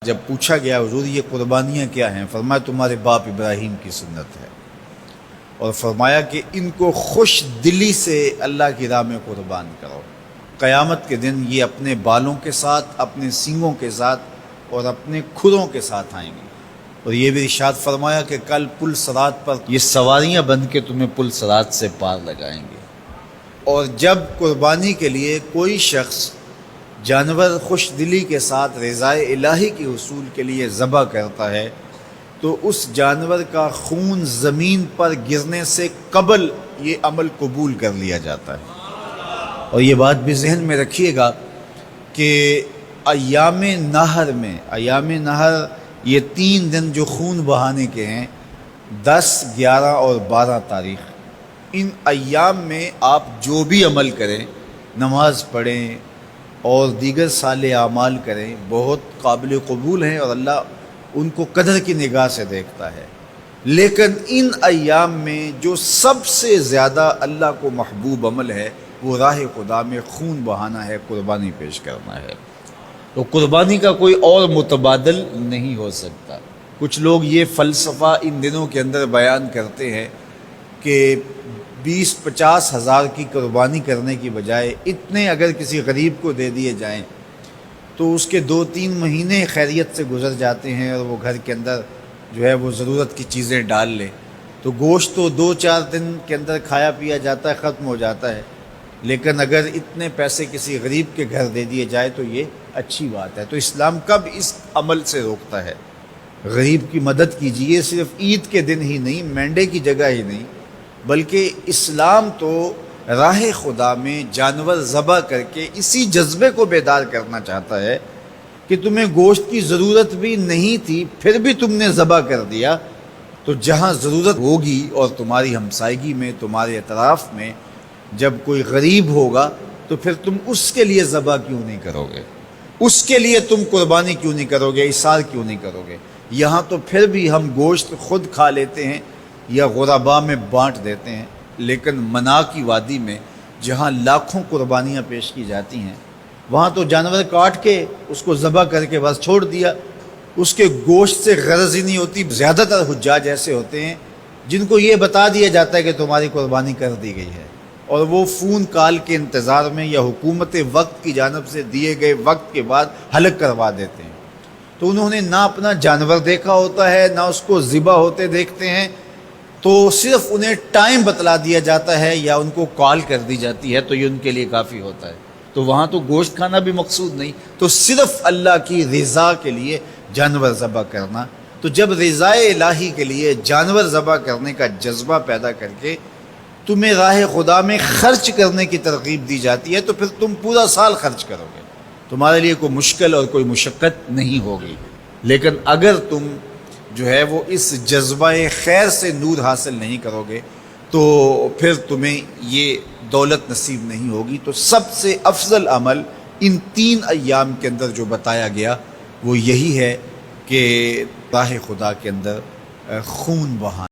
جب پوچھا گیا حضور یہ قربانیاں کیا ہیں، فرمایا تمہارے باپ ابراہیم کی سنت ہے، اور فرمایا کہ ان کو خوش دلی سے اللہ کی راہ میں قربان کرو۔ قیامت کے دن یہ اپنے بالوں کے ساتھ، اپنے سینگوں کے ساتھ اور اپنے کھروں کے ساتھ آئیں گے، اور یہ بھی ارشاد فرمایا کہ کل پل صراط پر یہ سواریاں بن کے تمہیں پل صراط سے پار لگائیں گے۔ اور جب قربانی کے لیے کوئی شخص جانور خوش دلی کے ساتھ رضائے الہی کے حصول کے لیے ذبح کرتا ہے تو اس جانور کا خون زمین پر گرنے سے قبل یہ عمل قبول کر لیا جاتا ہے۔ اور یہ بات بھی ذہن میں رکھیے گا کہ ایام نہر یہ 3 دن جو خون بہانے کے ہیں، 10، 11 اور 12 تاریخ، ان ایام میں آپ جو بھی عمل کریں، نماز پڑھیں اور دیگر صالح اعمال کریں، بہت قابل قبول ہیں اور اللہ ان کو قدر کی نگاہ سے دیکھتا ہے۔ لیکن ان ایام میں جو سب سے زیادہ اللہ کو محبوب عمل ہے وہ راہ خدا میں خون بہانا ہے، قربانی پیش کرنا ہے۔ تو قربانی کا کوئی اور متبادل نہیں ہو سکتا۔ کچھ لوگ یہ فلسفہ ان دنوں کے اندر بیان کرتے ہیں کہ 20-50 ہزار کی قربانی کرنے کی بجائے اتنے اگر کسی غریب کو دے دیے جائیں تو اس کے 2-3 مہینے خیریت سے گزر جاتے ہیں، اور وہ گھر کے اندر جو ہے وہ ضرورت کی چیزیں ڈال لے تو گوشت تو 2-4 دن کے اندر کھایا پیا جاتا ہے، ختم ہو جاتا ہے۔ لیکن اگر اتنے پیسے کسی غریب کے گھر دے دیے جائے تو یہ اچھی بات ہے۔ تو اسلام کب اس عمل سے روکتا ہے؟ غریب کی مدد کیجیے، صرف عید کے دن ہی نہیں، مینڈے کی جگہ ہی نہیں، بلکہ اسلام تو راہ خدا میں جانور ذبح کر کے اسی جذبے کو بیدار کرنا چاہتا ہے کہ تمہیں گوشت کی ضرورت بھی نہیں تھی پھر بھی تم نے ذبح کر دیا، تو جہاں ضرورت ہوگی اور تمہاری ہمسائیگی میں، تمہارے اطراف میں جب کوئی غریب ہوگا تو پھر تم اس کے لیے ذبح کیوں نہیں کرو گے؟ اس کے لیے تم قربانی کیوں نہیں کرو گے؟ اِثار کیوں نہیں کرو گے؟ یہاں تو پھر بھی ہم گوشت خود کھا لیتے ہیں یا غرباء میں بانٹ دیتے ہیں، لیکن منا کی وادی میں جہاں لاکھوں قربانیاں پیش کی جاتی ہیں وہاں تو جانور کاٹ کے اس کو ذبح کر کے بس چھوڑ دیا، اس کے گوشت سے غرض ہی نہیں ہوتی۔ زیادہ تر حجاج ایسے ہوتے ہیں جن کو یہ بتا دیا جاتا ہے کہ تمہاری قربانی کر دی گئی ہے، اور وہ فون کال کے انتظار میں یا حکومت وقت کی جانب سے دیے گئے وقت کے بعد حلق کروا دیتے ہیں۔ تو انہوں نے نہ اپنا جانور دیکھا ہوتا ہے، نہ اس کو ذبح ہوتے دیکھتے ہیں، تو صرف انہیں ٹائم بتلا دیا جاتا ہے یا ان کو کال کر دی جاتی ہے تو یہ ان کے لیے کافی ہوتا ہے۔ تو وہاں تو گوشت کھانا بھی مقصود نہیں، تو صرف اللہ کی رضا کے لیے جانور ذبح کرنا۔ تو جب رضائے الہی کے لیے جانور ذبح کرنے کا جذبہ پیدا کر کے تمہیں راہ خدا میں خرچ کرنے کی ترغیب دی جاتی ہے تو پھر تم پورا سال خرچ کرو گے، تمہارے لیے کوئی مشکل اور کوئی مشقت نہیں ہوگی۔ لیکن اگر تم جو ہے وہ اس جذبہ خیر سے نور حاصل نہیں کرو گے تو پھر تمہیں یہ دولت نصیب نہیں ہوگی۔ تو سب سے افضل عمل ان 3 ایام کے اندر جو بتایا گیا وہ یہی ہے کہ راہ خدا کے اندر خون بہانا۔